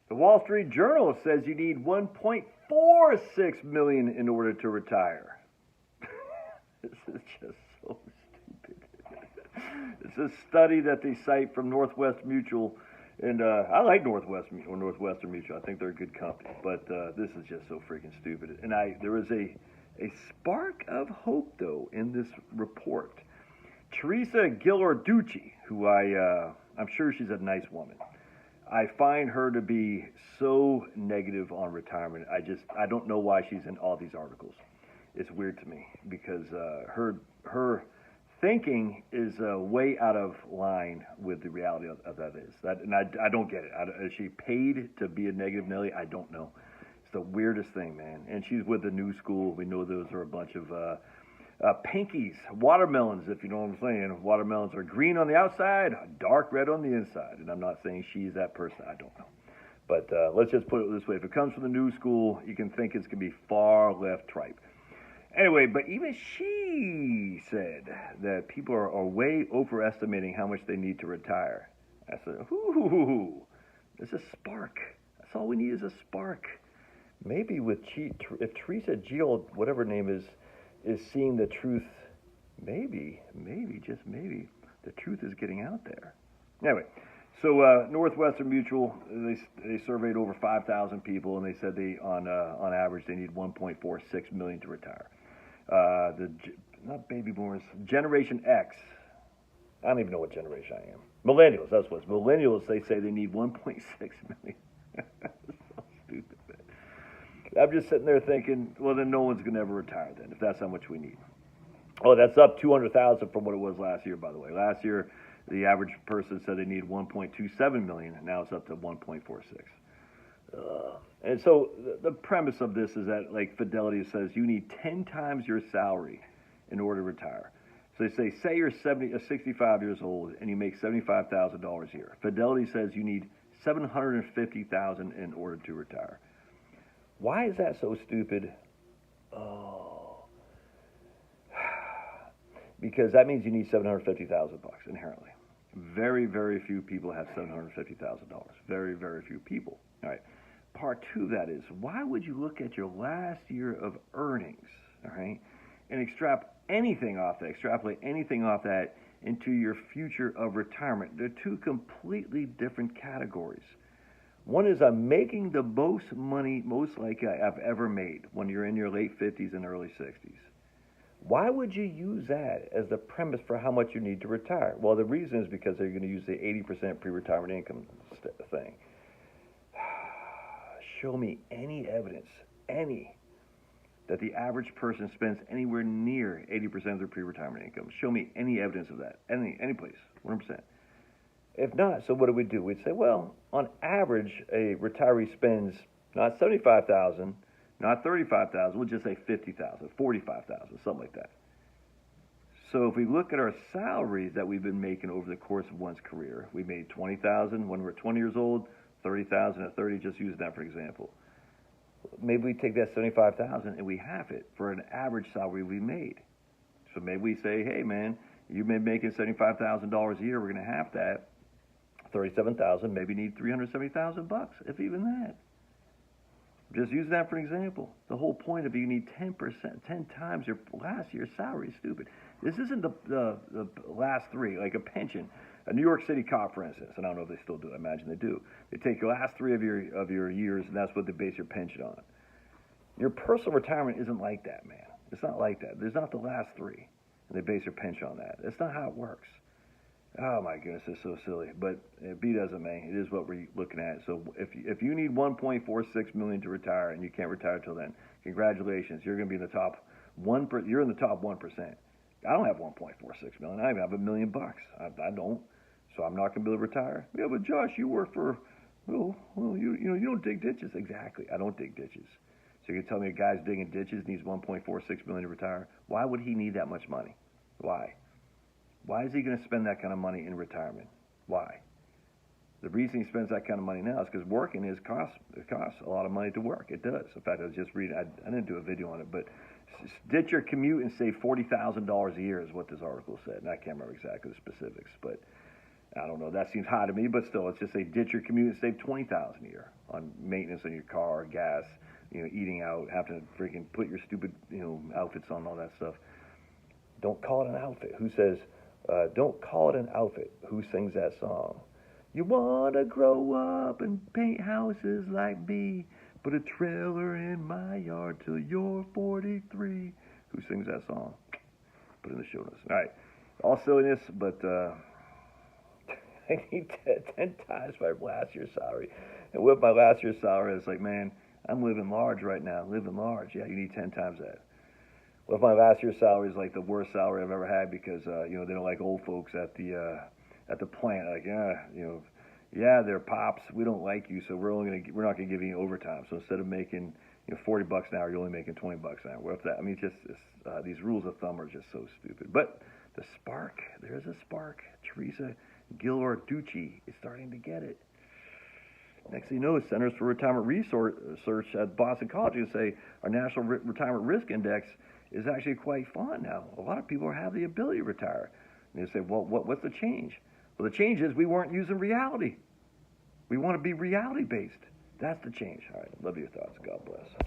The Wall Street Journal says you need 1.46 million in order to retire. This is just so stupid. It's a study that they cite from Northwest Mutual, and I like Northwestern Mutual. I think they're a good company, but this is just so freaking stupid. And there is a spark of hope though in this report. Teresa Ghilarducci, who I'm sure she's a nice woman. I find her to be so negative on retirement. I don't know why she's in all these articles. It's weird to me because her thinking is way out of line with the reality of that is. And I don't get it. Is she paid to be a negative Nelly? I don't know. It's the weirdest thing, man. And she's with the new school. We know those are a bunch of pinkies, watermelons, if you know what I'm saying. Watermelons are green on the outside, dark red on the inside. And I'm not saying she's that person. I don't know. But let's just put it this way. If it comes from the new school, you can think it's going to be far left tripe. Anyway, but even she said that people are way overestimating how much they need to retire. I said, ooh, there's a spark. That's all we need is a spark. Maybe if Teresa Gil, whatever her name is seeing the truth, maybe, just maybe, the truth is getting out there. Anyway, so Northwestern Mutual, they surveyed over 5,000 people, and they said on average they need 1.46 million to retire. Not baby boomers, Generation X. I don't even know what generation I am. Millennials, that's what it's. Millennials, they say they need 1.6 million. So stupid, man. I'm just sitting there thinking, well, then no one's going to ever retire then, if that's how much we need. Oh, that's up 200,000 from what it was last year, by the way. Last year, the average person said they need 1.27 million, and now it's up to 1.46. And so the premise of this is that, like Fidelity says, you need 10 times your salary in order to retire. So they say you're 65 years old and you make $75,000 a year. Fidelity says you need $750,000 in order to retire. Why is that so stupid? Oh, because that means you need $750,000 inherently. Very, very few people have $750,000. Very, very few people. All right. Part two of that is, why would you look at your last year of earnings, all right, and extrapolate anything off that into your future of retirement? They're two completely different categories. One is I'm making the most money, most likely I've ever made when you're in your late 50s and early 60s. Why would you use that as the premise for how much you need to retire? Well, the reason is because they're going to use the 80% pre-retirement income thing. Show me any evidence, that the average person spends anywhere near 80% of their pre-retirement income. Show me any evidence of that, any place, 100%. If not, so what do? We'd say, well, on average, a retiree spends not $75,000, not $35,000, we'll just say $50,000, $45,000, something like that. So if we look at our salaries that we've been making over the course of one's career, we made $20,000 when we were 20 years old, $30,000 at 30, just use that for example. Maybe we take that $75,000 and we half it for an average salary we made. So maybe we say, hey man, you've been making $75,000 a year, we're going to half that. $37,000, maybe need $370,000, if even that. Just use that for example. The whole point of you need 10%, 10 times your last year's salary is stupid. This isn't the last three, like a pension. A New York City cop, for instance, and I don't know if they still do, I imagine they do. They take your last three of your years, and that's what they base your pension on. Your personal retirement isn't like that, man. It's not like that. There's not the last three, and they base your pension on that. That's not how it works. Oh my goodness, it's so silly. But be it as it may, it is what we're looking at. So if you need 1.46 million to retire and you can't retire till then, congratulations. You're going to be in the top 1%. You're in the top 1%. I don't have 1.46 million. I even have $1 million. I don't. So I'm not going to be able to retire. Yeah, but Josh, you work for, you don't dig ditches. Exactly. I don't dig ditches. So you can tell me a guy's digging ditches needs 1.46 million to retire. Why would he need that much money? Why? Why is he going to spend that kind of money in retirement? Why? The reason he spends that kind of money now is because working it costs a lot of money to work. It does. In fact, I was just reading, I didn't do a video on it, but ditch your commute and save $40,000 a year is what this article said. And I can't remember exactly the specifics, but I don't know. That seems high to me, but still, let's just say ditch your commute and save $20,000 a year on maintenance on your car, gas, eating out, have to freaking put your stupid, outfits on, all that stuff. Don't call it an outfit. Who says, don't call it an outfit? Who sings that song? You want to grow up and paint houses like me, put a trailer in my yard till you're 43. Who sings that song? Put it in the show notes. All right. All silliness, but I need 10 times my last year's salary. And with my last year's salary, it's like, man, I'm living large right now. Living large. Yeah, you need 10 times that. Well, if my last year's salary is like the worst salary I've ever had because they don't like old folks at the plant. Like, yeah, they're pops. We don't like you, so we're not gonna give you any overtime. So instead of making $40 an hour, you're only making $20 an hour. What if that? I mean, these rules of thumb are just so stupid. But the spark, there's a spark. Teresa Gilorducci is starting to get it. Next thing you know, Centers for Retirement Research at Boston College will say our National Retirement Risk Index is actually quite fun now. A lot of people have the ability to retire. And they say, well, what's the change? Well, the change is we weren't using reality. We want to be reality-based. That's the change. All right, love your thoughts. God bless.